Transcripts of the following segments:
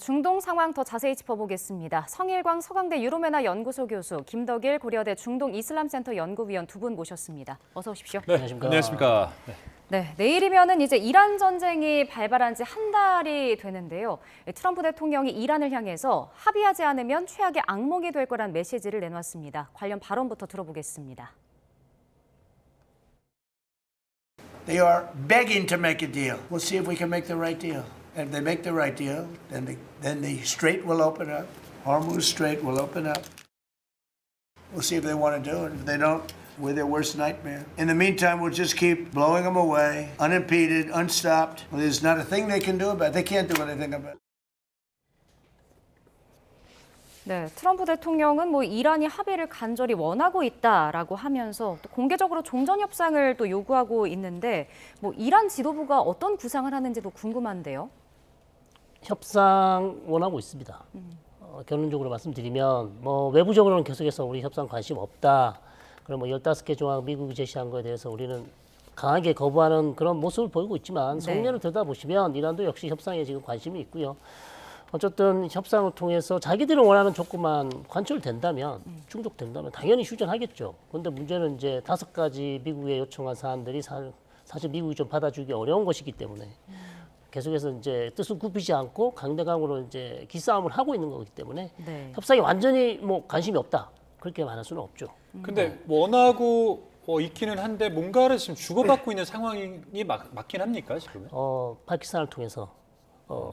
중동 상황 더 자세히 짚어보겠습니다. 성일광 서강대 유로메나 연구소 교수, 김덕일 고려대 중동이슬람센터 연구위원 두 분 모셨습니다. 어서 오십시오. 네, 안녕하십니까. 네, 내일이면은 이제 이란 전쟁이 발발한 지 한 달이 되는데요. 트럼프 대통령이 이란을 향해서 합의하지 않으면 최악의 악몽이 될 거란 메시지를 내놨습니다. 관련 발언부터 들어보겠습니다. They are begging to make a deal. We'll see if we can make the right deal. And if they make the right deal, then the strait will open up. Hormuz Strait will open up. We'll see if they want to do it. If they don't, we're their worst nightmare. In the meantime, we'll just keep blowing them away, unimpeded, unstopped. Well, there's not a thing they can do about it. They can't do anything about it. 네, 트럼프 대통령은 이란이 합의를 간절히 원하고 있다라고 하면서 또 공개적으로 종전 협상을 또 요구하고 있는데 이란 지도부가 어떤 구상을 하는지도 궁금한데요. 협상 원하고 있습니다. 결론적으로 말씀드리면 외부적으로는 계속해서 우리 협상 관심 없다. 그럼 15개 조항 미국이 제시한 거에 대해서 우리는 강하게 거부하는 그런 모습을 보이고 있지만 속내를 들여다보시면 이란도 역시 협상에 지금 관심이 있고요. 어쨌든 협상을 통해서 자기들이 원하는 조건만 관철된다면, 충족된다면 당연히 휴전하겠죠. 그런데 문제는 이제 5가지 미국에 요청한 사안들이 사실 미국이 좀 받아주기 어려운 것이기 때문에 계속해서 이제 뜻을 굽히지 않고 강대강으로 이제 기싸움을 하고 있는 거기 때문에 협상에 완전히 관심이 없다. 그렇게 말할 수는 없죠. 근데 원하고 있기는 한데 뭔가를 지금 주고받고 있는 상황이 맞긴 합니까 지금은? 파키스탄을 통해서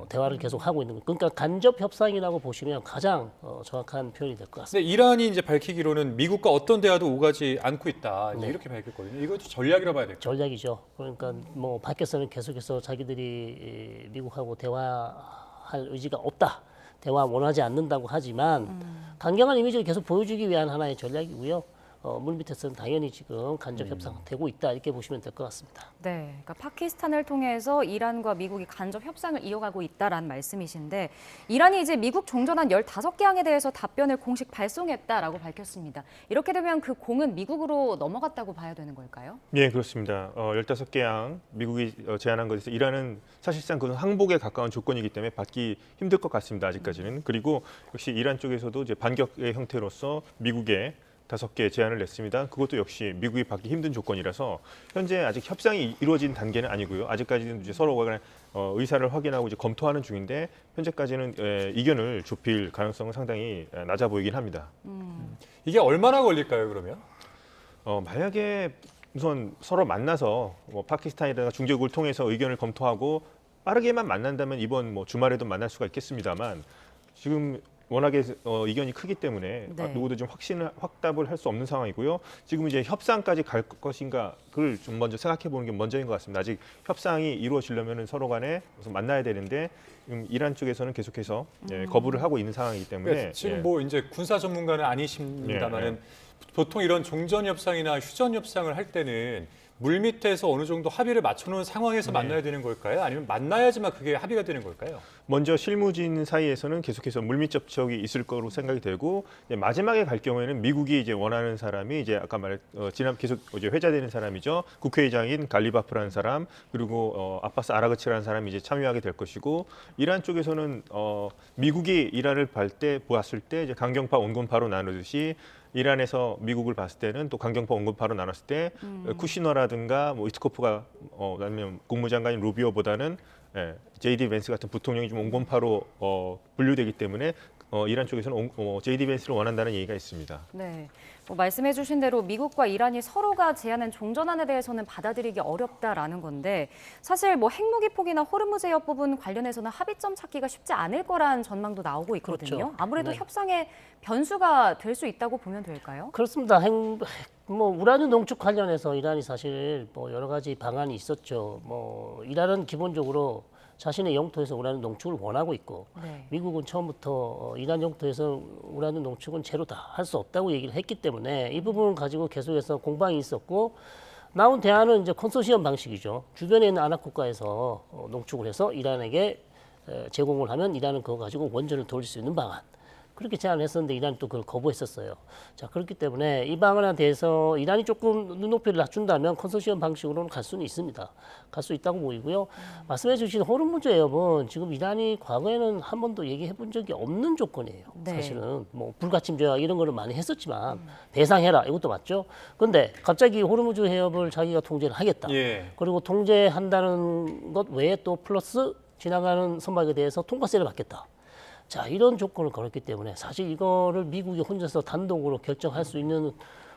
대화를 계속 하고 있는 거예요. 그러니까 간접 협상이라고 보시면 가장 정확한 표현이 될 것 같습니다. 근데 이란이 이제 밝히기로는 미국과 어떤 대화도 오가지 않고 있다. 이제 이렇게 밝혔거든요. 이것도 전략이라고 봐야 될까요? 전략이죠. 그러니까 밖에서는 계속해서 자기들이 미국하고 대화할 의지가 없다. 대화 원하지 않는다고 하지만 강경한 이미지를 계속 보여주기 위한 하나의 전략이고요. 물밑에서는 당연히 지금 간접 협상되고 있다 이렇게 보시면 될 것 같습니다. 네, 그러니까 파키스탄을 통해서 이란과 미국이 간접 협상을 이어가고 있다라는 말씀이신데 이란이 이제 미국 종전한 15개 항에 대해서 답변을 공식 발송했다라고 밝혔습니다. 이렇게 되면 그 공은 미국으로 넘어갔다고 봐야 되는 걸까요? 네, 그렇습니다. 15개 항 미국이 제안한 것에서 이란은 사실상 그건 항복에 가까운 조건이기 때문에 받기 힘들 것 같습니다. 아직까지는. 그리고 역시 이란 쪽에서도 이제 반격의 형태로서 미국에 5개 제안을 냈습니다. 그것도 역시 미국이 받기 힘든 조건이라서 현재 아직 협상이 이루어진 단계는 아니고요. 아직까지는 이제 서로 간에 의사를 확인하고 이제 검토하는 중인데 현재까지는 이견을 좁힐 가능성은 상당히 낮아 보이긴 합니다. 이게 얼마나 걸릴까요, 그러면? 만약에 우선 서로 만나서 파키스탄이라든가 중재국을 통해서 의견을 검토하고 빠르게만 만난다면 이번 주말에도 만날 수가 있겠습니다만 지금 워낙에 이견이 크기 때문에 누구도 좀 확답을 할 수 없는 상황이고요. 지금 이제 협상까지 갈 것인가 그걸 좀 먼저 생각해 보는 게 먼저인 것 같습니다. 아직 협상이 이루어지려면 서로 간에 우선 만나야 되는데 이란 쪽에서는 계속해서 거부를 하고 있는 상황이기 때문에 그러니까 지금 이제 군사 전문가는 아니십니다만은 보통 이런 종전 협상이나 휴전 협상을 할 때는 물밑에서 어느 정도 합의를 맞춰놓은 상황에서 만나야 되는 걸까요? 아니면 만나야지만 그게 합의가 되는 걸까요? 먼저 실무진 사이에서는 계속해서 물밑 접촉이 있을 거로 생각이 되고 마지막에 갈 경우에는 미국이 이제 원하는 사람이 이제 아까 지난 계속 이제 회자되는 사람이죠. 국회의장인 갈리바프라는 사람 그리고 아바스 아라그치라는 사람이 이제 참여하게 될 것이고 이란 쪽에서는 미국이 이란을 보았을 때 이제 강경파 온건파로 나누듯이 이란에서 미국을 봤을 때는 또 강경파 온건파로 나눴을 때 쿠시너라든가 이트코프가 아니면 국무장관인 루비오보다는 J.D. 벤스 같은 부통령이 좀 온건파로 분류되기 때문에 이란 쪽에서는 J.D. 벤스를 원한다는 얘기가 있습니다. 네, 말씀해 주신 대로 미국과 이란이 서로가 제안한 종전안에 대해서는 받아들이기 어렵다라는 건데 사실 핵무기 포기나 호르무즈 해협 부분 관련해서는 합의점 찾기가 쉽지 않을 거란 전망도 나오고 있거든요. 그렇죠. 아무래도 협상의 변수가 될 수 있다고 보면 될까요? 그렇습니다. 우라늄 농축 관련해서 이란이 사실 여러 가지 방안이 있었죠. 이란은 기본적으로 자신의 영토에서 우라늄 농축을 원하고 있고 미국은 처음부터 이란 영토에서 우라늄 농축은 제로다 할 수 없다고 얘기를 했기 때문에 이 부분을 가지고 계속해서 공방이 있었고 나온 대안은 이제 컨소시엄 방식이죠. 주변에 있는 아랍 국가에서 농축을 해서 이란에게 제공을 하면 이란은 그거 가지고 원전을 돌릴 수 있는 방안. 그렇게 제안을 했었는데 이란이 또 그걸 거부했었어요. 자, 그렇기 때문에 이 방안에 대해서 이란이 조금 눈높이를 낮춘다면 컨소시엄 방식으로는 갈 수는 있습니다. 갈 수 있다고 보이고요. 말씀해 주신 호르무즈 해협은 지금 이란이 과거에는 한 번도 얘기해 본 적이 없는 조건이에요. 네. 사실은 뭐 불가침 조약 이런 거를 많이 했었지만 배상해라 이것도 맞죠. 근데 갑자기 호르무즈 해협을 자기가 통제를 하겠다. 예. 그리고 통제한다는 것 외에 또 플러스 지나가는 선박에 대해서 통과세를 받겠다. 자, 이런 조건을 걸었기 때문에 사실 이거를 미국이 혼자서 단독으로 결정할 수 있는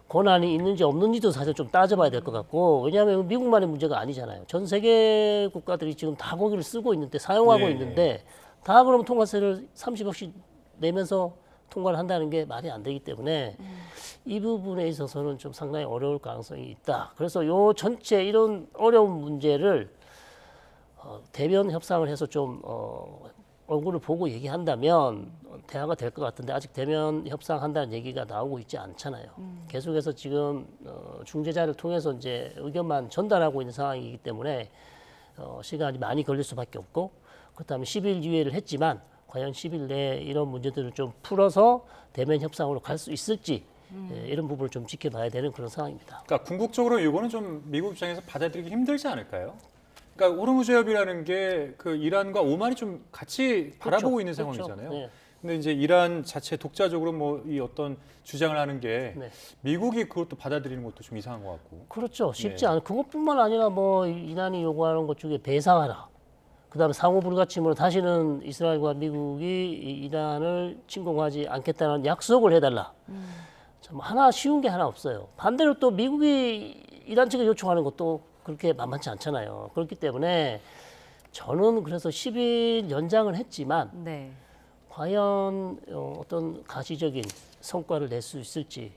권한이 있는지 없는지도 사실 좀 따져봐야 될 것 같고, 왜냐하면 미국만의 문제가 아니잖아요. 전 세계 국가들이 지금 다 거기를 쓰고 있는데 사용하고 예. 있는데 다 그러면 통과세를 30억씩 내면서 통과를 한다는 게 말이 안 되기 때문에 이 부분에 있어서는 좀 상당히 어려울 가능성이 있다. 그래서 요 전체 이런 어려운 문제를 대면 협상을 해서 좀 얼굴을 보고 얘기한다면 대화가 될 것 같은데 아직 대면 협상한다는 얘기가 나오고 있지 않잖아요. 계속해서 지금 중재자를 통해서 이제 의견만 전달하고 있는 상황이기 때문에 시간이 많이 걸릴 수밖에 없고, 그렇다면 10일 유예를 했지만 과연 10일 내에 이런 문제들을 좀 풀어서 대면 협상으로 갈 수 있을지 이런 부분을 좀 지켜봐야 되는 그런 상황입니다. 그러니까 궁극적으로 이거는 좀 미국 입장에서 받아들이기 힘들지 않을까요? 그러니까 호르무즈 해협이라는 게 그 이란과 오만이 좀 같이 바라보고 있는 그렇죠. 상황이잖아요. 네. 근데 이제 이란 자체 독자적으로 뭐 이 어떤 주장을 하는 게 네. 미국이 그것도 받아들이는 것도 좀 이상한 것 같고. 그렇죠. 쉽지 네. 않아요. 그것뿐만 아니라 뭐 이란이 요구하는 것 중에 배상하라. 그다음에 상호 불가침으로 다시는 이스라엘과 미국이 이란을 침공하지 않겠다는 약속을 해달라. 참 하나 쉬운 게 하나 없어요. 반대로 또 미국이 이란 측에 요청하는 것도 그렇게 만만치 않잖아요. 그렇기 때문에 저는 그래서 10일 연장을 했지만 네. 과연 어떤 가시적인 성과를 낼 수 있을지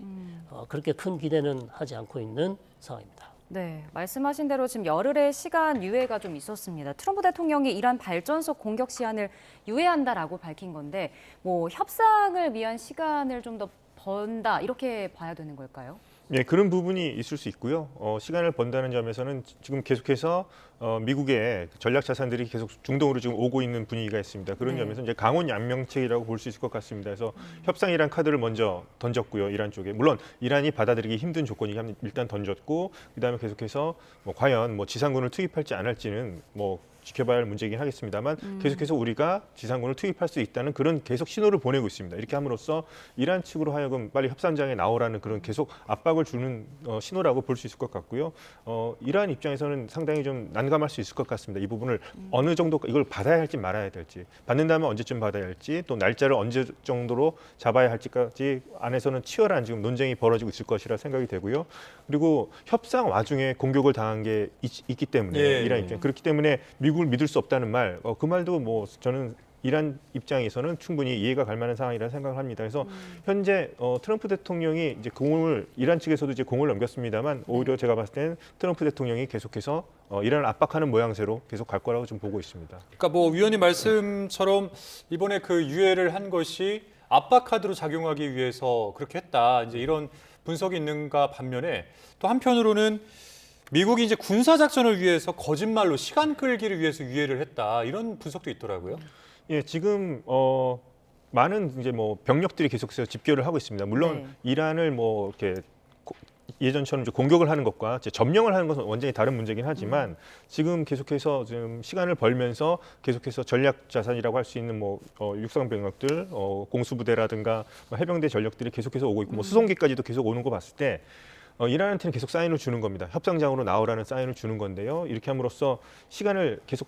그렇게 큰 기대는 하지 않고 있는 상황입니다. 네, 말씀하신 대로 지금 열흘의 시간 유예가 좀 있었습니다. 트럼프 대통령이 이란 발전소 공격 시한을 유예한다라고 밝힌 건데, 뭐 협상을 위한 시간을 좀 더 번다 이렇게 봐야 되는 걸까요? 예, 그런 부분이 있을 수 있고요. 시간을 번다는 점에서는 지금 계속해서 미국의 전략 자산들이 계속 중동으로 지금 오고 있는 분위기가 있습니다. 그런 네. 점에서 이제 강원 양명책이라고 볼 수 있을 것 같습니다. 그래서 협상이란 카드를 먼저 던졌고요, 이란 쪽에. 물론 이란이 받아들이기 힘든 조건이긴 일단 던졌고, 그다음에 계속해서 뭐 과연 뭐 지상군을 투입할지 안 할지는 뭐 지켜봐야 할 문제이긴 하겠습니다만 계속해서 우리가 지상군을 투입할 수 있다는 그런 계속 신호를 보내고 있습니다. 이렇게 함으로써 이란 측으로 하여금 빨리 협상장에 나오라는 그런 계속 압박을 주는 신호라고 볼 수 있을 것 같고요. 이란 입장에서는 상당히 좀 난감할 수 있을 것 같습니다. 이 부분을 어느 정도 이걸 받아야 할지 말아야 될지, 받는다면 언제쯤 받아야 할지, 또 날짜를 언제 정도로 잡아야 할지까지 안에서는 치열한 지금 논쟁이 벌어지고 있을 것이라 생각이 되고요. 그리고 협상 와중에 공격을 당한 게 있기 때문에 예. 이란 입장, 그렇기 때문에 미국을 믿을 수 없다는 말, 그 말도 뭐 저는 이란 입장에서는 충분히 이해가 갈 만한 상황이라는 생각을 합니다. 그래서 현재 트럼프 대통령이 이제 이란 측에서도 이제 공을 넘겼습니다만, 오히려 제가 봤을 때는 트럼프 대통령이 계속해서 이란을 압박하는 모양새로 계속 갈 거라고 좀 보고 있습니다. 그러니까 뭐 위원님 말씀처럼 이번에 그 유예를 한 것이 압박 카드로 작용하기 위해서 그렇게 했다. 이제 이런 분석이 있는가 반면에 또 한편으로는 미국이 이제 군사 작전을 위해서 거짓말로 시간 끌기를 위해서 유예를 했다. 이런 분석도 있더라고요. 예, 지금 많은 이제 뭐 병력들이 계속해서 집결을 하고 있습니다. 물론 네. 이란을 뭐 이렇게 예전처럼 이제 공격을 하는 것과 이제 점령을 하는 것은 완전히 다른 문제긴 하지만 지금 계속해서 지금 시간을 벌면서 계속해서 전략 자산이라고 할 수 있는 뭐 육상 병력들, 공수부대라든가 뭐 해병대 전력들이 계속해서 오고 있고 뭐 수송기까지도 계속 오는 거 봤을 때 이란한테는 계속 사인을 주는 겁니다. 협상장으로 나오라는 사인을 주는 건데요. 이렇게 함으로써 시간을 계속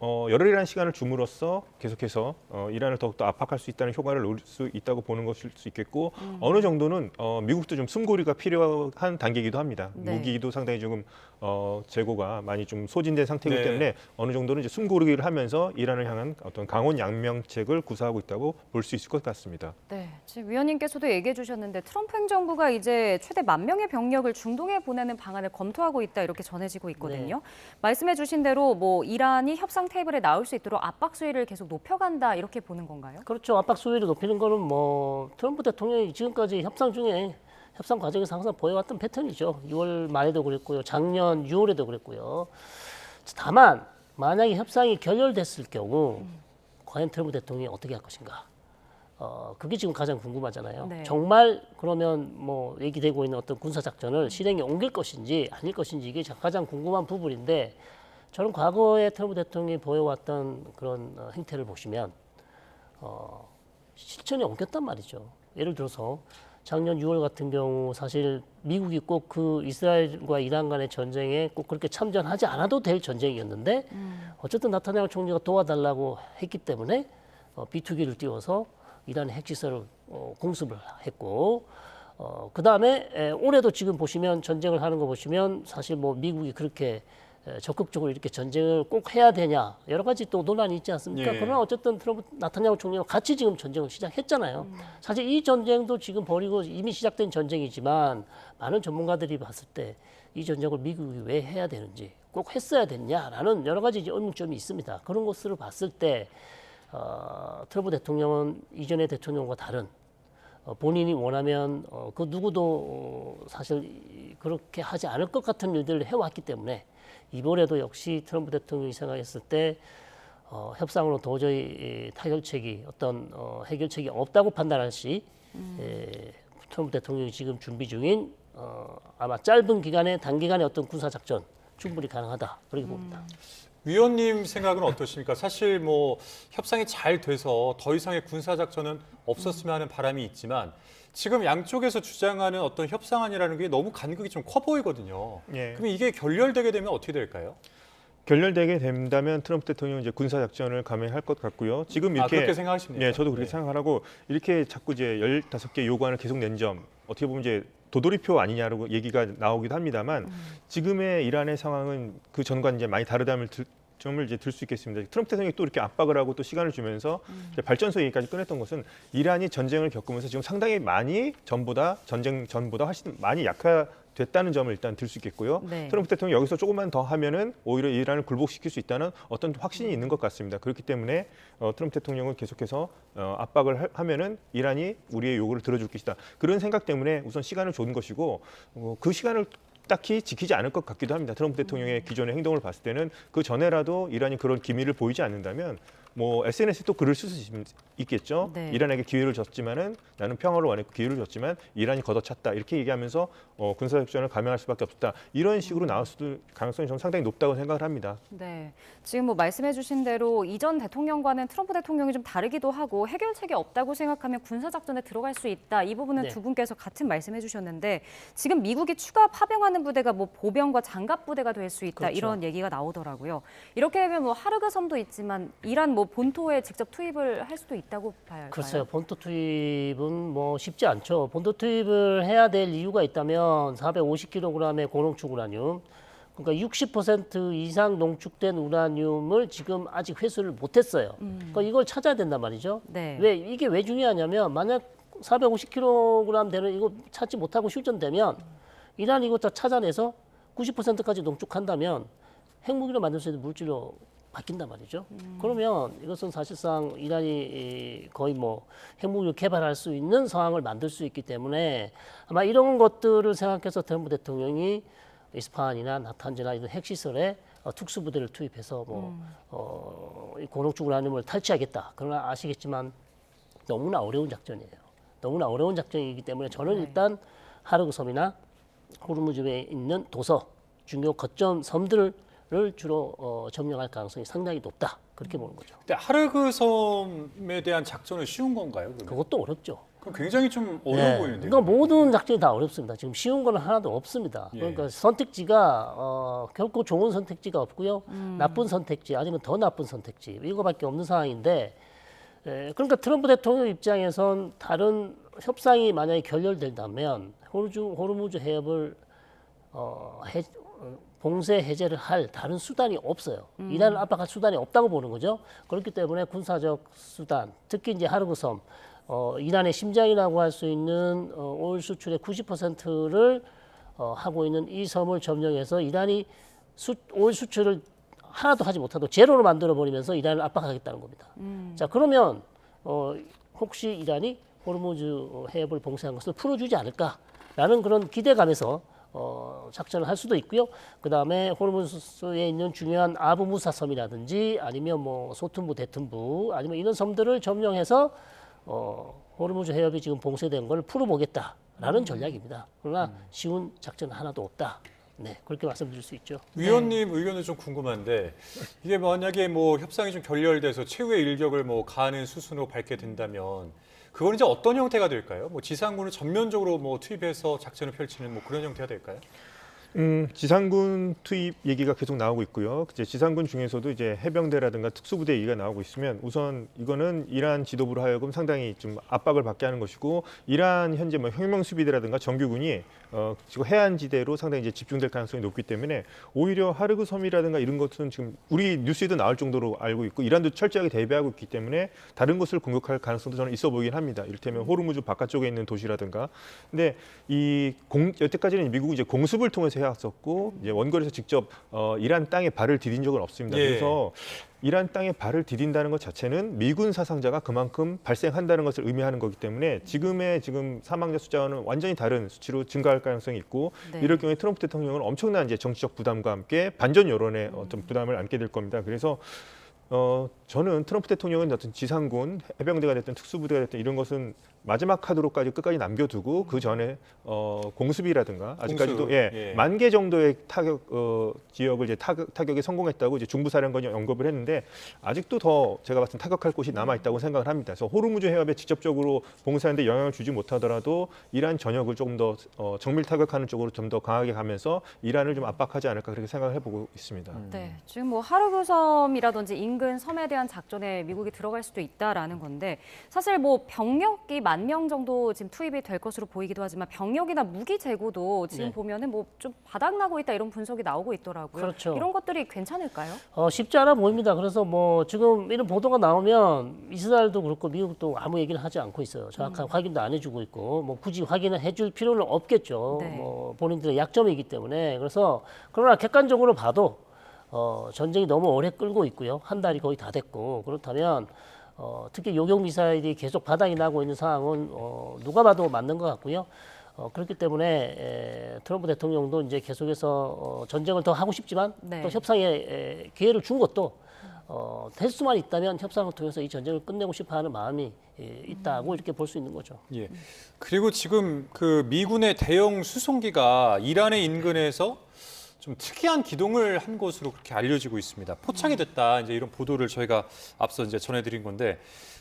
열흘이라는 시간을 줌으로써 계속해서 이란을 더욱더 압박할 수 있다는 효과를 놓을 수 있다고 보는 것일 수 있겠고, 어느 정도는 미국도 좀 숨고리가 필요한 단계이기도 합니다. 네. 무기도 상당히 조금 재고가 많이 좀 소진된 상태이기 네. 때문에 어느 정도는 이제 숨고르기를 하면서 이란을 향한 어떤 강원 양명책을 구사하고 있다고 볼 수 있을 것 같습니다. 네, 지금 위원님께서도 얘기해 주셨는데 트럼프 행정부가 이제 최대 10,000명의 병력을 중동에 보내는 방안을 검토하고 있다 이렇게 전해지고 있거든요. 말씀해 주신 대로 뭐 이란이 협상 테이블에 나올 수 있도록 압박 수위를 계속 높여간다 이렇게 보는 건가요? 그렇죠. 압박 수위를 높이는 거는 뭐 트럼프 대통령이 지금까지 협상 과정에서 항상 보여왔던 패턴이죠. 6월 말에도 그랬고요. 작년 6월에도 그랬고요. 다만 만약에 협상이 결렬됐을 경우 과연 트럼프 대통령이 어떻게 할 것인가. 그게 지금 가장 궁금하잖아요. 네. 정말 그러면 뭐 얘기되고 있는 어떤 군사 작전을 실행에 옮길 것인지 아닐 것인지 이게 가장 궁금한 부분인데 저는 과거에 트럼프 대통령이 보여왔던 그런 행태를 보시면 실천에 옮겼단 말이죠. 예를 들어서 작년 6월 같은 경우 사실 미국이 꼭 그 이스라엘과 이란 간의 전쟁에 꼭 그렇게 참전하지 않아도 될 전쟁이었는데 어쨌든 나타냐후 총리가 도와달라고 했기 때문에 비투기를 띄워서 이란의 핵시설을 공습을 했고 그 다음에 올해도 지금 보시면 전쟁을 하는 거 보시면 사실 뭐 미국이 그렇게 적극적으로 이렇게 전쟁을 꼭 해야 되냐 여러 가지 또 논란이 있지 않습니까? 예. 그러나 어쨌든 트럼프 나타냐후 총리와 같이 지금 전쟁을 시작했잖아요. 사실 이 전쟁도 지금 벌이고 이미 시작된 전쟁이지만 많은 전문가들이 봤을 때 이 전쟁을 미국이 왜 해야 되는지 꼭 했어야 됐냐라는 여러 가지 의문점이 있습니다. 그런 것을 봤을 때 트럼프 대통령은 이전의 대통령과 다른 본인이 원하면 그 누구도 사실 그렇게 하지 않을 것 같은 일들을 해왔기 때문에 이번에도 역시 트럼프 대통령이 생각했을 때 협상으로 도저히 타결책이 어떤 해결책이 없다고 판단할 시 트럼프 대통령이 지금 준비 중인 아마 짧은 기간에 단기간에 어떤 군사 작전 충분히 가능하다 그렇게 봅니다. 위원님 생각은 어떠십니까? 사실 뭐 협상이 잘 돼서 더 이상의 군사 작전은 없었으면 하는 바람이 있지만 지금 양쪽에서 주장하는 어떤 협상안이라는 게 너무 간극이 좀 커 보이거든요. 예. 그럼 이게 결렬되게 되면 어떻게 될까요? 결렬되게 된다면 트럼프 대통령 이제 군사 작전을 감행할 것 같고요. 지금 이렇게 그렇게 생각하십니까? 네, 저도 그렇게 생각하고 이렇게 자꾸 이제 15개 요구안을 계속 낸 점 어떻게 보면 이제 도돌이표 아니냐고 얘기가 나오기도 합니다만 지금의 이란의 상황은 그 전과 이제 많이 다르다는 점을 이제 들 수 있겠습니다. 트럼프 대통령이 또 이렇게 압박을 하고 또 시간을 주면서 이제 발전소 얘기까지 꺼냈던 것은 이란이 전쟁을 겪으면서 지금 상당히 많이 전쟁 전보다 훨씬 많이 약화됐다는 점을 일단 들 수 있겠고요. 네. 트럼프 대통령이 여기서 조금만 더 하면은 오히려 이란을 굴복시킬 수 있다는 어떤 확신이 있는 것 같습니다. 그렇기 때문에 트럼프 대통령은 계속해서 압박을 하면은 이란이 우리의 요구를 들어줄 것이다. 그런 생각 때문에 우선 시간을 준 것이고 그 시간을 딱히 지키지 않을 것 같기도 합니다. 트럼프 대통령의 기존의 행동을 봤을 때는 그 전에라도 이란이 그런 기미를 보이지 않는다면 뭐 SNS에 또 글을 쓸 수 있겠죠. 네. 이란에게 기회를 줬지만은 나는 평화를 원했고 기회를 줬지만 이란이 걷어찼다 이렇게 얘기하면서 군사작전을 감행할 수밖에 없다 이런 식으로 나올 수도 가능성이 좀 상당히 높다고 생각을 합니다. 네, 지금 뭐 말씀해주신 대로 이전 대통령과는 트럼프 대통령이 좀 다르기도 하고 해결책이 없다고 생각하면 군사작전에 들어갈 수 있다. 이 부분은 네. 두 분께서 같은 말씀해주셨는데 지금 미국이 추가 파병하는 부대가 뭐 보병과 장갑 부대가 될 수 있다. 그렇죠. 이런 얘기가 나오더라고요. 이렇게 되면 뭐 하르그 섬도 있지만 이란 뭐 본토에 직접 투입을 할 수도 있다고 봐야 할까요? 글쎄요, 본토 투입은 뭐 쉽지 않죠. 본토 투입을 해야 될 이유가 있다면 450kg의 고농축 우라늄, 그러니까 60% 이상 농축된 우라늄을 지금 아직 회수를 못했어요. 그러니까 이걸 찾아야 된단 말이죠. 네. 이게 왜 중요하냐면 만약 450kg 되는 이거 찾지 못하고 휴전되면 이란이 이거 다 찾아내서 90%까지 농축한다면 핵무기로 만들 수 있는 물질로 바뀐단 말이죠. 그러면 이것은 사실상 이란이 거의 뭐 핵무기를 개발할 수 있는 상황을 만들 수 있기 때문에 아마 이런 것들을 생각해서 트럼프 대통령이 이스파한이나 나탄즈나 이런 핵시설에 특수부대를 투입해서 이 고농축 우라늄을 탈취하겠다. 그러나 아시겠지만 너무나 어려운 작전이에요. 너무나 어려운 작전이기 때문에 저는 일단 하르그 섬이나 호르무즈에 있는 도서, 중요 거점 섬들을 주로 점령할 가능성이 상당히 높다. 그렇게 보는 거죠. 근데 하르그 섬에 대한 작전은 쉬운 건가요? 그러면? 그것도 어렵죠. 그럼 굉장히 좀 어려워 네. 보이는데요. 그러니까 모든 작전이 다 어렵습니다. 지금 쉬운 건 하나도 없습니다. 예. 그러니까 선택지가 결코 좋은 선택지가 없고요. 나쁜 선택지 아니면 더 나쁜 선택지 이거밖에 없는 상황인데 그러니까 트럼프 대통령 입장에선 다른 협상이 만약에 결렬된다면 호르무즈 해협을 봉쇄 해제를 할 다른 수단이 없어요. 이란을 압박할 수단이 없다고 보는 거죠. 그렇기 때문에 군사적 수단, 특히 이제 하르그 섬, 이란의 심장이라고 할 수 있는 오일 수출의 90%를 하고 있는 이 섬을 점령해서 이란이 오일 수출을 하나도 하지 못하도록 제로로 만들어 버리면서 이란을 압박하겠다는 겁니다. 자 그러면 혹시 이란이 호르무즈 해협을 봉쇄한 것을 풀어주지 않을까라는 그런 기대감에서 작전을 할 수도 있고요. 그 다음에 호르무즈에 있는 중요한 아부 무사 섬이라든지 아니면 뭐 소튼부, 대튼부 아니면 이런 섬들을 점령해서 호르무즈 해협이 지금 봉쇄된 걸 풀어보겠다라는 전략입니다. 그러나 쉬운 작전은 하나도 없다. 네, 그렇게 말씀드릴 수 있죠. 위원님 의견은 좀 궁금한데 이게 만약에 뭐 협상이 좀 결렬돼서 최후의 일격을 뭐 가하는 수순으로 밟게 된다면 그건 이제 어떤 형태가 될까요? 뭐 지상군을 전면적으로 뭐 투입해서 작전을 펼치는 뭐 그런 형태가 될까요? 지상군 투입 얘기가 계속 나오고 있고요. 이제 지상군 중에서도 이제 해병대라든가 특수부대 얘기가 나오고 있으면 우선 이거는 이란 지도부로 하여금 상당히 좀 압박을 받게 하는 것이고 이란 현재 뭐 혁명수비대라든가 정규군이 지금 해안지대로 상당히 이제 집중될 가능성이 높기 때문에 오히려 하르그 섬이라든가 이런 것은 지금 우리 뉴스에도 나올 정도로 알고 있고 이란도 철저하게 대비하고 있기 때문에 다른 곳을 공격할 가능성도 저는 있어 보이긴 합니다. 이를테면 호르무즈 바깥쪽에 있는 도시라든가. 근데 여태까지는 미국이 이제 공습을 통해서 해왔었고 이제 원거리에서 직접 이란 땅에 발을 디딘 적은 없습니다. 예. 그래서 이란 땅에 발을 디딘다는 것 자체는 미군 사상자가 그만큼 발생한다는 것을 의미하는 거기 때문에 지금 사망자 숫자와는 완전히 다른 수치로 증가할 가능성이 있고 네. 이럴 경우에 트럼프 대통령은 엄청난 이제 정치적 부담과 함께 반전 여론의 어떤 부담을 안게 될 겁니다. 그래서 저는 트럼프 대통령은 어떤 지상군, 해병대가 됐든 특수부대가 됐든 이런 것은 마지막 카드로까지 끝까지 남겨두고 그 전에 공습이라든가 아직까지도 예. 10,000개 정도의 타격 지역을 이제 타격에 성공했다고 이제 중부사령관이 언급을 했는데 아직도 더 제가 봤을 때 타격할 곳이 남아 있다고 생각을 합니다. 그래서 호르무즈 해협에 직접적으로 봉쇄하는데 영향을 주지 못하더라도 이란 전역을 조금 더 정밀 타격하는 쪽으로 좀 더 강하게 가면서 이란을 좀 압박하지 않을까 그렇게 생각을 해보고 있습니다. 네, 지금 뭐 하르그 섬이라든지 인근 섬에 대한 작전에 미국이 들어갈 수도 있다라는 건데 사실 뭐 병력이 10,000명 정도 지금 투입이 될 것으로 보이기도 하지만 병력이나 무기 재고도 지금 네. 보면은 뭐 좀 바닥나고 있다 이런 분석이 나오고 있더라고요. 그렇죠. 이런 것들이 괜찮을까요? 쉽지 않아 보입니다. 그래서 뭐 지금 이런 보도가 나오면 이스라엘도 그렇고 미국도 아무 얘기를 하지 않고 있어요. 정확한 확인도 안 해주고 있고 뭐 굳이 확인을 해줄 필요는 없겠죠. 네. 뭐 본인들의 약점이기 때문에 그래서 그러나 객관적으로 봐도 전쟁이 너무 오래 끌고 있고요. 한 달이 거의 다 됐고 그렇다면 특히 요격 미사일이 계속 바닥이 나고 있는 상황은 누가 봐도 맞는 것 같고요. 그렇기 때문에 트럼프 대통령도 이제 계속해서 전쟁을 더 하고 싶지만 네. 또 협상에 기회를 준 것도 될 수만 있다면 협상을 통해서 이 전쟁을 끝내고 싶어하는 마음이 있다고 이렇게 볼 수 있는 거죠. 예. 그리고 지금 그 미군의 대형 수송기가 이란의 인근에서 좀 특이한 기동을 한 것으로 그렇게 알려지고 있습니다. 포착이 됐다. 이제 이런 보도를 저희가 앞서 이제 전해드린 건데,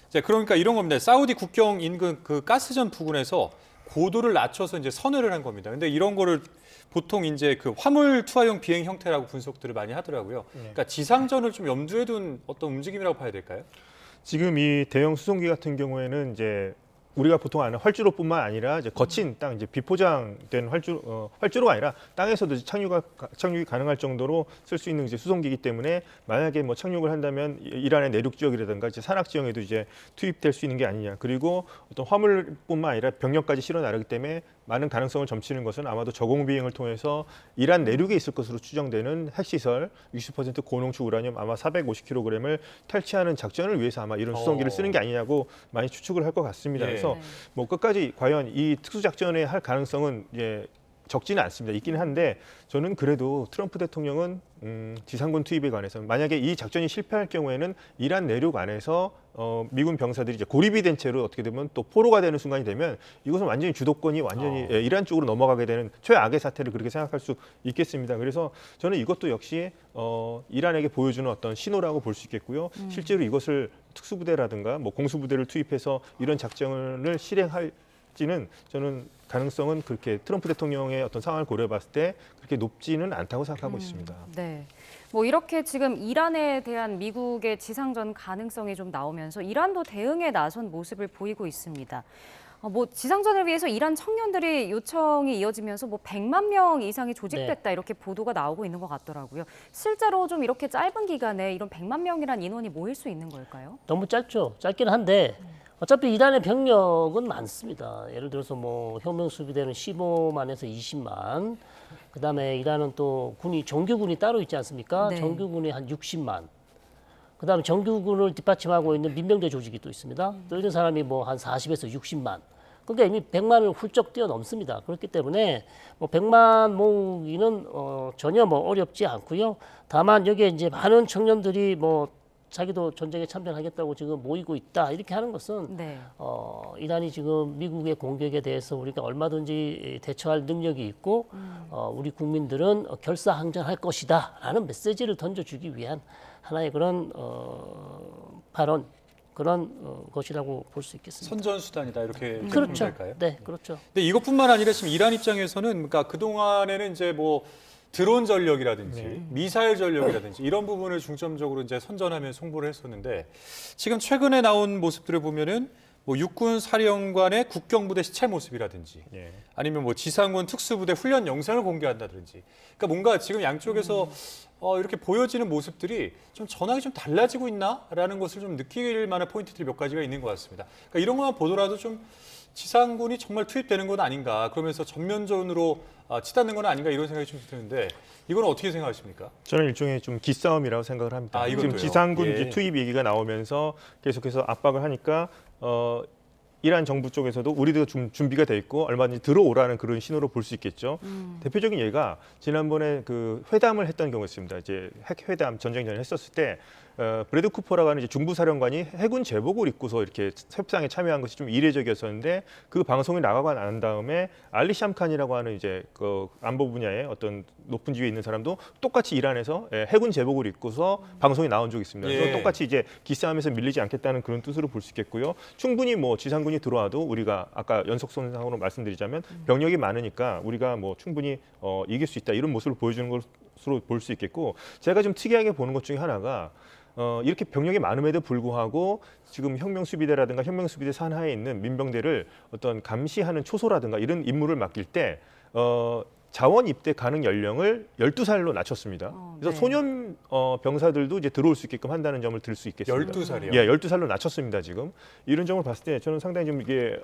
이제 그러니까 이런 겁니다. 사우디 국경 인근 그 가스전 부근에서 고도를 낮춰서 이제 선회를 한 겁니다. 근데 이런 거를 보통 이제 그 화물 투하용 비행 형태라고 분석들을 많이 하더라고요. 그러니까 지상전을 좀 염두에 둔 어떤 움직임이라고 봐야 될까요? 지금 이 대형 수송기 같은 경우에는 이제 우리가 보통 아는 활주로뿐만 아니라 이제 거친 땅, 이제 비포장된 활주로가 아니라 땅에서도 착륙이 가능할 정도로 쓸 수 있는 이제 수송기이기 때문에 만약에 뭐 착륙을 한다면 이란의 내륙 지역이라든가 이제 산악 지역에도 이제 투입될 수 있는 게 아니냐. 그리고 어떤 화물뿐만 아니라 병력까지 실어 나르기 때문에 많은 가능성을 점치는 것은 아마도 저공 비행을 통해서 이란 내륙에 있을 것으로 추정되는 핵시설 60% 고농축 우라늄 아마 450kg을 탈취하는 작전을 위해서 아마 이런 수송기를 쓰는 게 아니냐고 많이 추측을 할 것 같습니다. 예. 그래서 뭐 끝까지 과연 이 특수작전에 할 가능성은 이제 적지는 않습니다. 있기는 한데 저는 그래도 트럼프 대통령은 지상군 투입에 관해서 만약에 이 작전이 실패할 경우에는 이란 내륙 안에서 미군 병사들이 이제 고립이 된 채로 어떻게 되면 또 포로가 되는 순간이 되면 이것은 완전히 주도권이 완전히 이란 쪽으로 넘어가게 되는 최악의 사태를 그렇게 생각할 수 있겠습니다. 그래서 저는 이것도 역시 이란에게 보여주는 어떤 신호라고 볼 수 있겠고요. 실제로 이것을 특수부대라든가 뭐 공수부대를 투입해서 이런 작전을 실행할지는 저는 가능성은 그렇게 트럼프 대통령의 어떤 상황을 고려해봤을 때 그렇게 높지는 않다고 생각하고 있습니다. 네. 뭐 이렇게 지금 이란에 대한 미국의 지상전 가능성이 좀 나오면서 이란도 대응에 나선 모습을 보이고 있습니다. 뭐 지상전을 위해서 이란 청년들이 요청이 이어지면서 뭐 100만 명 이상이 조직됐다 이렇게 보도가 나오고 있는 것 같더라고요. 실제로 좀 이렇게 짧은 기간에 이런 100만 명이란 인원이 모일 수 있는 걸까요? 너무 짧죠. 짧긴 한데 어차피 이란의 병력은 많습니다. 예를 들어서 뭐 혁명수비대는 15만에서 20만. 그다음에 이란은 또 정규군이 따로 있지 않습니까? 네. 정규군이 한 60만. 그다음에 정규군을 뒷받침하고 있는 민병대 조직이 또 있습니다. 또 이런 사람이 뭐 한 40에서 60만. 그러니까 이미 100만을 훌쩍 뛰어넘습니다. 그렇기 때문에 뭐 100만 모으기는 전혀 뭐 어렵지 않고요. 다만 여기에 이제 많은 청년들이 뭐 자기도 전쟁에 참전하겠다고 지금 모이고 있다 이렇게 하는 것은 네. 이란이 지금 미국의 공격에 대해서 우리가 얼마든지 대처할 능력이 있고 우리 국민들은 결사항전할 것이다라는 메시지를 던져주기 위한 하나의 그런 발언 그런 것이라고 볼 수 있겠습니다. 선전수단이다 이렇게 보면 그렇죠. 될까요? 네, 그렇죠. 근데 이것뿐만 아니라 지금 이란 입장에서는 그러니까 그 동안에는 이제 뭐 드론 전력이라든지 미사일 전력이라든지 이런 부분을 중점적으로 이제 선전하면서 홍보를 했었는데 지금 최근에 나온 모습들을 보면은 뭐 육군 사령관의 국경부대 시찰 모습이라든지 예. 아니면 뭐 지상군 특수부대 훈련 영상을 공개한다든지 그러니까 뭔가 지금 양쪽에서 이렇게 보여지는 모습들이 좀 전황이 좀 달라지고 있나라는 것을 좀 느낄 만한 포인트들이 몇 가지가 있는 것 같습니다. 그러니까 이런 것만 보더라도 좀 지상군이 정말 투입되는 건 아닌가 그러면서 전면전으로 치닫는 건 아닌가 이런 생각이 좀 드는데 이건 어떻게 생각하십니까? 저는 일종의 좀 기싸움이라고 생각을 합니다. 아, 지금 이것도요? 지상군 예. 이제 투입 얘기가 나오면서 계속해서 압박을 하니까 이란 정부 쪽에서도 우리도 좀 준비가 돼 있고 얼마든지 들어오라는 그런 신호로 볼 수 있겠죠. 대표적인 예가 지난번에 그 회담을 했던 경우였습니다. 이제 핵 회담 전쟁 전에 했었을 때 브래드 쿠퍼라고 하는 이제 중부 사령관이 해군 제복을 입고서 이렇게 협상에 참여한 것이 좀 이례적이었었는데 그 방송이 나가고 난 다음에 알리 샴칸이라고 하는 이제 그 안보 분야의 어떤 높은 지위에 있는 사람도 똑같이 이란에서 해군 제복을 입고서 방송에 나온 적이 있습니다. 그래서 예. 똑같이 이제 기싸움에서 밀리지 않겠다는 그런 뜻으로 볼 수 있겠고요. 충분히 뭐 지상군이 들어와도 우리가 아까 연속선상으로 말씀드리자면 병력이 많으니까 우리가 뭐 충분히 이길 수 있다 이런 모습을 보여주는 것으로 볼 수 있겠고 제가 좀 특이하게 보는 것 중에 하나가 이렇게 병력이 많음에도 불구하고 지금 혁명수비대라든가 혁명수비대 산하에 있는 민병대를 어떤 감시하는 초소라든가 이런 임무를 맡길 때 자원 입대 가능 연령을 12살로 낮췄습니다. 그래서 네. 소년 병사들도 이제 들어올 수 있게끔 한다는 점을 들 수 있겠습니다. 12살이요? 예, 12살로 낮췄습니다, 지금. 이런 점을 봤을 때 저는 상당히 좀 이게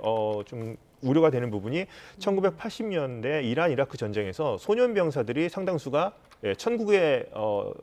좀 우려가 되는 부분이 1980년대 이란 이라크 전쟁에서 소년 병사들이 상당수가 천국에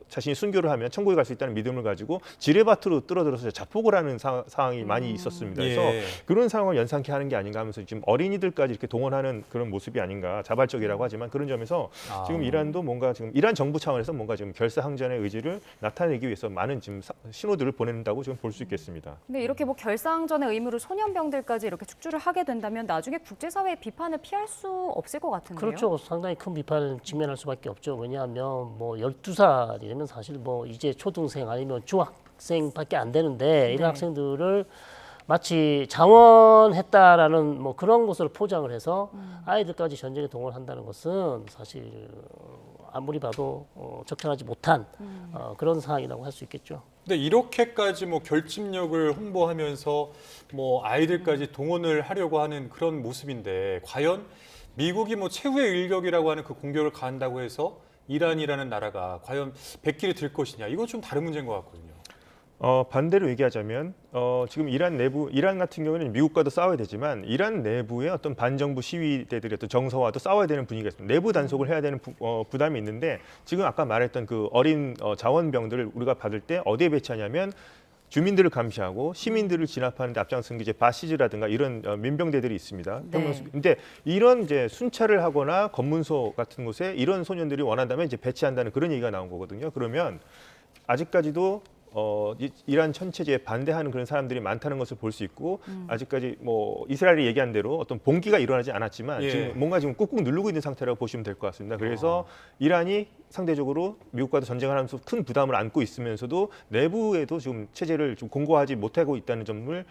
자신이 순교를 하면 천국에 갈 수 있다는 믿음을 가지고 지뢰밭으로 뛰어들어서 자폭을 하는 상황이 많이 있었습니다. 그래서 예. 그런 상황을 연상케 하는 게 아닌가 하면서 지금 어린이들까지 이렇게 동원하는 그런 모습이 아닌가 자발적이라고 하지만 그런 점에서 지금 이란도 뭔가 지금 이란 정부 차원에서 뭔가 지금 결사항전의 의지를 나타내기 위해서 많은 지금 신호들을 보낸다고 지금 볼 수 있겠습니다. 근데 이렇게 뭐 결사항전의 의무를 소년병들까지 이렇게 축주를 하게 된다면 나중에 국제사회의 비판을 피할 수 없을 것 같은데요. 그렇죠. 상당히 큰 비판을 직면할 수밖에 없죠. 왜냐하면 뭐 12살이면 사실 뭐 이제 초등생 아니면 중학생밖에 안 되는데 이런 학생들을 마치 자원했다라는 뭐 그런 것으로 포장을 해서 아이들까지 전쟁에 동원한다는 것은 사실 아무리 봐도 적절하지 못한 그런 상황이라고 할 수 있겠죠. 근데 이렇게까지 뭐 결집력을 홍보하면서 뭐 아이들까지 동원을 하려고 하는 그런 모습인데 과연 미국이 뭐 최후의 일격이라고 하는 그 공격을 가한다고 해서 이란이라는 나라가 과연 백기를 들 것이냐 이건 좀 다른 문제인 것 같거든요. 반대로 얘기하자면 지금 이란 같은 경우는 미국과도 싸워야 되지만 이란 내부의 어떤 반정부 시위대들의 어떤 정서와도 싸워야 되는 분위기가 있습니다. 내부 단속을 해야 되는 부담이 있는데 지금 아까 말했던 그 어린 자원병들을 우리가 받을 때 어디에 배치하냐면 주민들을 감시하고 시민들을 진압하는 데 앞장선 게 이제 바시즈라든가 이런 민병대들이 있습니다. 네. 근데 이런 이제 순찰을 하거나 검문소 같은 곳에 이런 소년들이 원한다면 이제 배치한다는 그런 얘기가 나온 거거든요. 그러면 아직까지도 이란 전체제에 반대하는 그런 사람들이 많다는 것을 볼 수 있고 아직까지 뭐 이스라엘이 얘기한 대로 어떤 봉기가 일어나지 않았지만 예. 지금 뭔가 지금 꾹꾹 누르고 있는 상태라고 보시면 될 것 같습니다. 그래서 이란이 상대적으로 미국과도 전쟁을 하면서 큰 부담을 안고 있으면서도 내부에도 지금 체제를 좀 공고하지 못하고 있다는 점을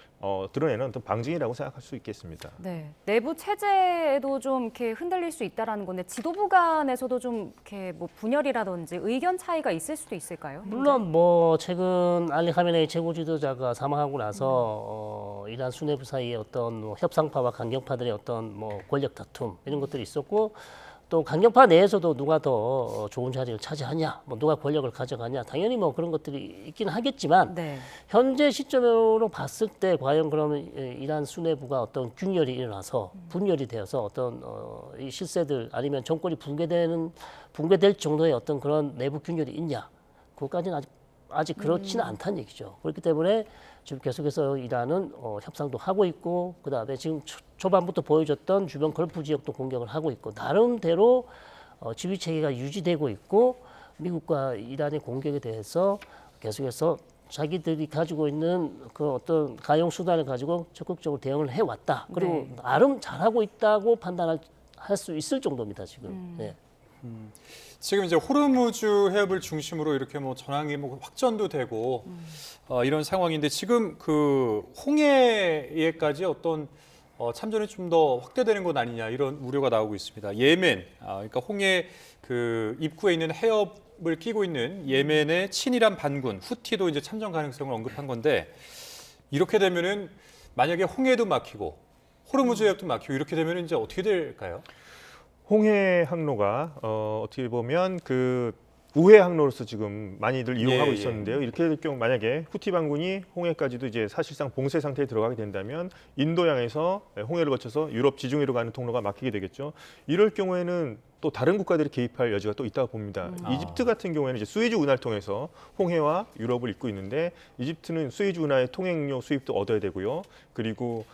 드러내는 어떤 방증이라고 생각할 수 있겠습니다. 네, 내부 체제도 좀 이렇게 흔들릴 수 있다라는 건데 지도부 간에서도 좀 이렇게 뭐 분열이라든지 의견 차이가 있을 수도 있을까요? 물론 뭐 최근 알리 카메네이 최고 지도자가 사망하고 나서 이란 수뇌부 사이에 어떤 뭐 협상파와 강경파들의 어떤 뭐 권력 다툼 이런 것들이 있었고 또 강경파 내에서도 누가 더 좋은 자리를 차지하냐, 뭐 누가 권력을 가져가냐, 당연히 뭐 그런 것들이 있긴 하겠지만 네. 현재 시점으로 봤을 때 과연 그러면 이란 수뇌부가 어떤 균열이 일어나서 분열이 되어서 어떤 이 실세들 아니면 정권이 붕괴될 정도의 어떤 그런 내부 균열이 있냐, 그것까지는 아직 그렇지는 않다는 얘기죠. 그렇기 때문에 지금 계속해서 이란은 협상도 하고 있고 그다음에 지금 초반부터 보여줬던 주변 걸프 지역도 공격을 하고 있고 나름대로 지휘 체계가 유지되고 있고 미국과 이란의 공격에 대해서 계속해서 자기들이 가지고 있는 그 어떤 가용 수단을 가지고 적극적으로 대응을 해왔다. 그리고 네. 나름 잘하고 있다고 판단할 수 있을 정도입니다 지금. 네. 지금 이제 호르무즈 해협을 중심으로 이렇게 뭐 전황이 뭐 확전도 되고 이런 상황인데 지금 그 홍해에까지 어떤 참전이 좀 더 확대되는 것 아니냐 이런 우려가 나오고 있습니다. 예멘, 그러니까 홍해 그 입구에 있는 해협을 끼고 있는 예멘의 친이란 반군 후티도 이제 참전 가능성을 언급한 건데 이렇게 되면은 만약에 홍해도 막히고 호르무즈 해협도 막히고 이렇게 되면 이제 어떻게 될까요? 홍해 항로가 어떻게 보면 그 우회 항로로서 지금 많이들 이용하고 예. 있었는데요. 이렇게 될 경우 만약에 후티 반군이 홍해까지도 이제 사실상 봉쇄 상태에 들어가게 된다면 인도양에서 홍해를 거쳐서 유럽 지중해로 가는 통로가 막히게 되겠죠. 이럴 경우에는 또 다른 국가들이 개입할 여지가 또 있다고 봅니다. 이집트 같은 경우에는 이제 수에즈 운하를 통해서 홍해와 유럽을 잇고 있는데 이집트는 수에즈 운하의 통행료 수입도 얻어야 되고요. 그리고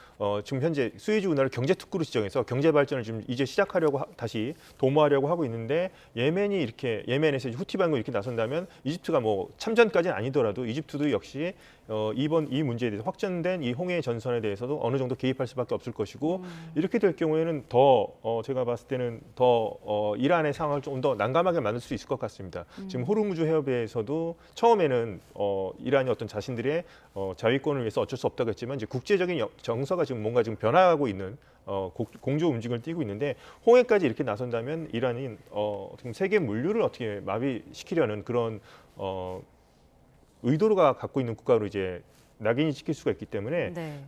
지금 현재 수에즈 운하를 경제 특구로 지정해서 경제 발전을 지금 이제 시작하려고 다시 도모하려고 하고 있는데 예멘에서 이제 후티 반군이 이렇게 나선다면 이집트가 뭐 참전까지는 아니더라도 이집트도 역시 이번 이 문제에 대해서 확전된 이 홍해 전선에 대해서도 어느 정도 개입할 수밖에 없을 것이고 이렇게 될 경우에는 더 제가 봤을 때는 더 이란의 상황을 좀 더 난감하게 만들 수 있을 것 같습니다. 지금 호르무즈 해협에서도 처음에는 이란이 어떤 자신들의 자위권을 위해서 어쩔 수 없다고 했지만 이제 국제적인 정서가 지금 뭔가 지금 변화하고 있는 공조 움직임을 띠고 있는데 홍해까지 이렇게 나선다면 이란이 지금 세계 물류를 어떻게 마비시키려는 그런 의도가 갖고 있는 국가로 이제 낙인이 찍힐 수가 있기 때문에 네.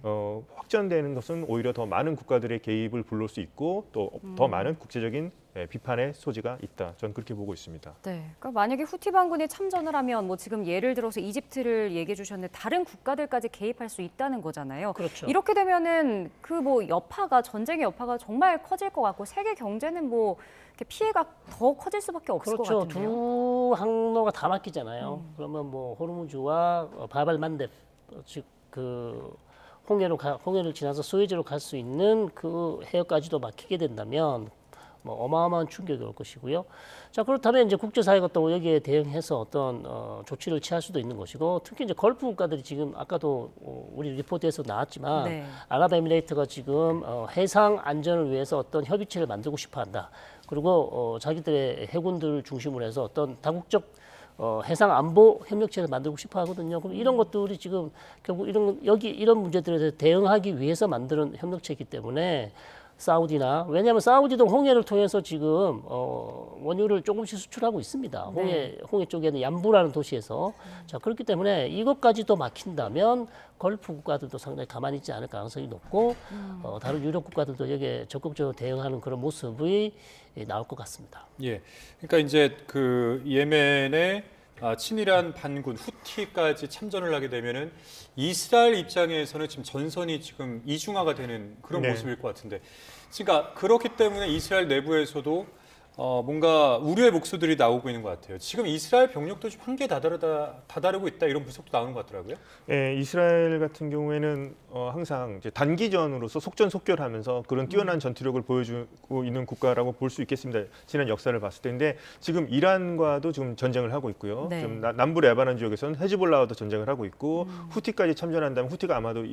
확전되는 것은 오히려 더 많은 국가들의 개입을 불러올 수 있고 또 더 많은 국제적인 비판의 소지가 있다. 저는 그렇게 보고 있습니다. 네. 그러니까 만약에 후티 반군이 참전을 하면 뭐 지금 예를 들어서 이집트를 얘기해 주셨는데 다른 국가들까지 개입할 수 있다는 거잖아요. 그렇죠. 이렇게 되면은 그 뭐 여파가 전쟁의 여파가 정말 커질 것 같고 세계 경제는 뭐 이렇게 피해가 더 커질 수밖에 없을 것 그렇죠. 같은데요. 두 항로가 다 막히잖아요. 그러면 뭐 호르무즈와 바발만뎁 즉 그 홍해를 지나서 수에즈로 갈 수 있는 그 해역까지도 막히게 된다면 뭐 어마어마한 충격이 올 것이고요. 자 그렇다면 이제 국제사회가 또 여기에 대응해서 어떤 조치를 취할 수도 있는 것이고 특히 이제 걸프 국가들이 지금 아까도 우리 리포트에서 나왔지만 네. 아랍에미레이트가 지금 해상 안전을 위해서 어떤 협의체를 만들고 싶어한다. 그리고 자기들의 해군들 중심으로 해서 어떤 다국적 해상 안보 협력체를 만들고 싶어 하거든요. 그럼 이런 것들이 지금 결국 이런 문제들에 대해서 대응하기 위해서 만드는 협력체이기 때문에 사우디나 왜냐하면 사우디도 홍해를 통해서 지금 원유를 조금씩 수출하고 있습니다. 네. 홍해 쪽에는 얌부라는 도시에서 자 그렇기 때문에 이것까지도 막힌다면 걸프 국가들도 상당히 가만히 있지 않을 가능성이 높고 다른 유럽 국가들도 여기에 적극적으로 대응하는 그런 모습이 나올 것 같습니다. 예, 그러니까 이제 그 예멘의 친이란 반군 후티까지 참전을 하게 되면은 이스라엘 입장에서는 지금 전선이 지금 이중화가 되는 그런 네. 모습일 것 같은데, 그러니까 그렇기 때문에 이스라엘 내부에서도 뭔가 우려의 목소들이 나오고 있는 것 같아요. 지금 이스라엘 병력도 좀 한계에 다다르고 있다 이런 분석도 나오는 것 같더라고요. 예, 이스라엘 같은 경우에는 항상 이제 단기전으로서 속전속결하면서 그런 뛰어난 전투력을 보여주고 있는 국가라고 볼 수 있겠습니다. 지난 역사를 봤을 때인데 지금 이란과도 지금 전쟁을 하고 있고요. 네. 좀 남부 레바논 지역에서는 헤즈볼라와도 전쟁을 하고 있고 후티까지 참전한다면 후티가 아마도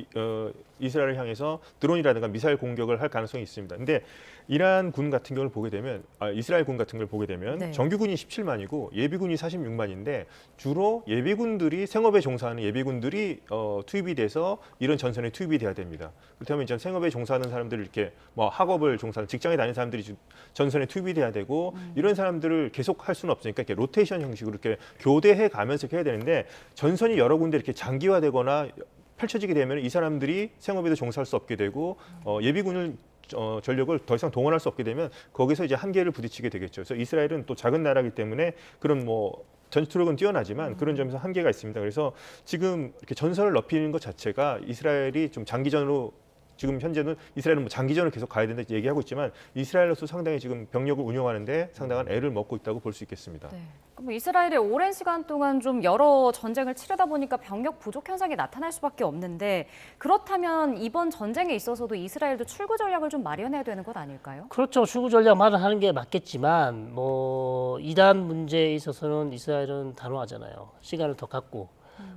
이스라엘을 향해서 드론이라든가 미사일 공격을 할 가능성이 있습니다. 근데 이란 군 같은 경우를 보게 되면 이스라엘 군 같은 걸 보게 되면 네. 정규군이 17만이고 예비군이 46만인데 주로 예비군들이 생업에 종사하는 예비군들이 투입이 돼서 이런 전선에 투입이 돼야 됩니다. 그렇다면 이제 생업에 종사하는 사람들을 이렇게 뭐 학업을 종사하는 직장에 다니는 사람들이 전선에 투입이 돼야 되고 이런 사람들을 계속 할 수는 없으니까 이렇게 로테이션 형식으로 이렇게 교대해 가면서 해야 되는데 전선이 여러 군데 이렇게 장기화되거나 펼쳐지게 되면 이 사람들이 생업에도 종사할 수 없게 되고 예비군을 전력을 더 이상 동원할 수 없게 되면 거기서 이제 한계를 부딪히게 되겠죠. 그래서 이스라엘은 또 작은 나라이기 때문에 그런 뭐 전투력은 뛰어나지만 그런 점에서 한계가 있습니다. 그래서 지금 이렇게 전선을 넓히는 것 자체가 이스라엘이 좀 장기전으로 지금 현재는 이스라엘은 뭐 장기전을 계속 가야 된다 얘기하고 있지만 이스라엘로서 상당히 지금 병력을 운영하는데 상당한 애를 먹고 있다고 볼 수 있겠습니다. 네. 그럼 이스라엘이 오랜 시간 동안 좀 여러 전쟁을 치르다 보니까 병력 부족 현상이 나타날 수밖에 없는데 그렇다면 이번 전쟁에 있어서도 이스라엘도 출구 전략을 좀 마련해야 되는 것 아닐까요? 그렇죠. 출구 전략 마련하는 게 맞겠지만 뭐 이란 문제에 있어서는 이스라엘은 단호하잖아요. 시간을 더 갖고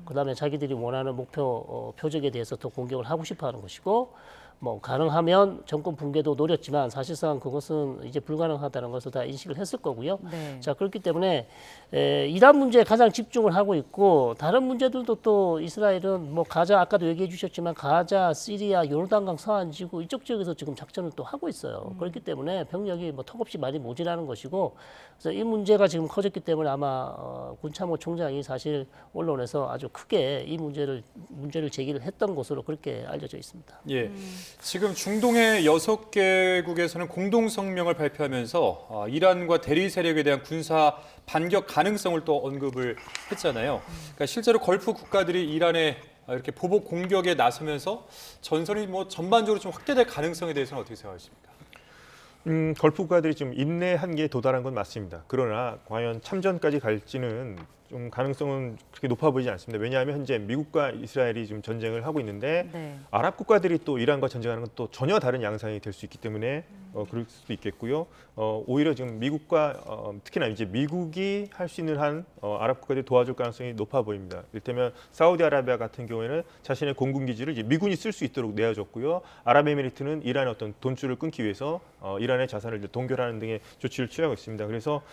그다음에 자기들이 원하는 목표 표적에 대해서 더 공격을 하고 싶어하는 것이고 뭐 가능하면 정권 붕괴도 노렸지만 사실상 그것은 이제 불가능하다는 것을 다 인식을 했을 거고요. 네. 자 그렇기 때문에 이란 문제에 가장 집중을 하고 있고 다른 문제들도 또 이스라엘은 뭐 가자 아까도 얘기해 주셨지만 가자, 시리아, 요르단강 서안지구 이쪽 지역에서 지금 작전을 또 하고 있어요. 그렇기 때문에 병력이 뭐 턱없이 많이 모자라는 것이고 그래서 이 문제가 지금 커졌기 때문에 아마 군참모 총장이 사실 언론에서 아주 크게 이 문제를 제기를 했던 것으로 그렇게 알려져 있습니다. 예. 지금 중동의 6개국에서는 공동 성명을 발표하면서 이란과 대리 세력에 대한 군사 반격 가능성을 또 언급을 했잖아요. 그러니까 실제로 걸프 국가들이 이란에 이렇게 보복 공격에 나서면서 전선이 뭐 전반적으로 좀 확대될 가능성에 대해서는 어떻게 생각하십니까? 걸프 국가들이 지금 인내 한계에 도달한 건 맞습니다. 그러나 과연 참전까지 갈지는 좀 가능성은 그렇게 높아 보이지 않습니다. 왜냐하면 현재 미국과 이스라엘이 지금 전쟁을 하고 있는데 네. 아랍 국가들이 또 이란과 전쟁하는 건 또 전혀 다른 양상이 될 수 있기 때문에 그럴 수도 있겠고요. 오히려 지금 미국과 특히나 이제 미국이 할 수 있는 한 아랍 국가들이 도와줄 가능성이 높아 보입니다. 이를테면 사우디아라비아 같은 경우에는 자신의 공군 기지를 이제 미군이 쓸 수 있도록 내어줬고요. 아랍에미리트는 이란의 어떤 돈줄을 끊기 위해서 이란의 자산을 이제 동결하는 등의 조치를 취하고 있습니다. 그래서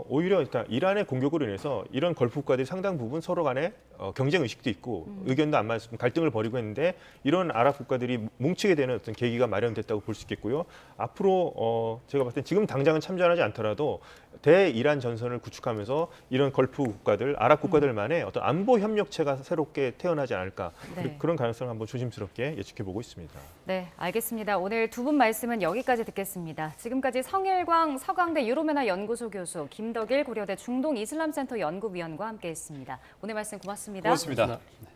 오히려 그러니까 이란의 공격으로 인해서 이런 걸프 국가들이 상당 부분 서로 간에 경쟁 의식도 있고 의견도 안 맞는 갈등을 벌이고 있는데 이런 아랍 국가들이 뭉치게 되는 어떤 계기가 마련됐다고 볼 수 있겠고요. 앞으로 제가 봤을 때 지금 당장은 참전하지 않더라도 대이란 전선을 구축하면서 이런 걸프 국가들, 아랍 국가들만의 어떤 안보 협력체가 새롭게 태어나지 않을까 네. 그런 가능성을 한번 조심스럽게 예측해 보고 있습니다. 네, 알겠습니다. 오늘 두 분 말씀은 여기까지 듣겠습니다. 지금까지 성일광 서강대 유로메나 연구소 교수, 김덕일 고려대 중동 이슬람센터 연구위원과 함께했습니다. 오늘 말씀 고맙습니다. 고맙습니다.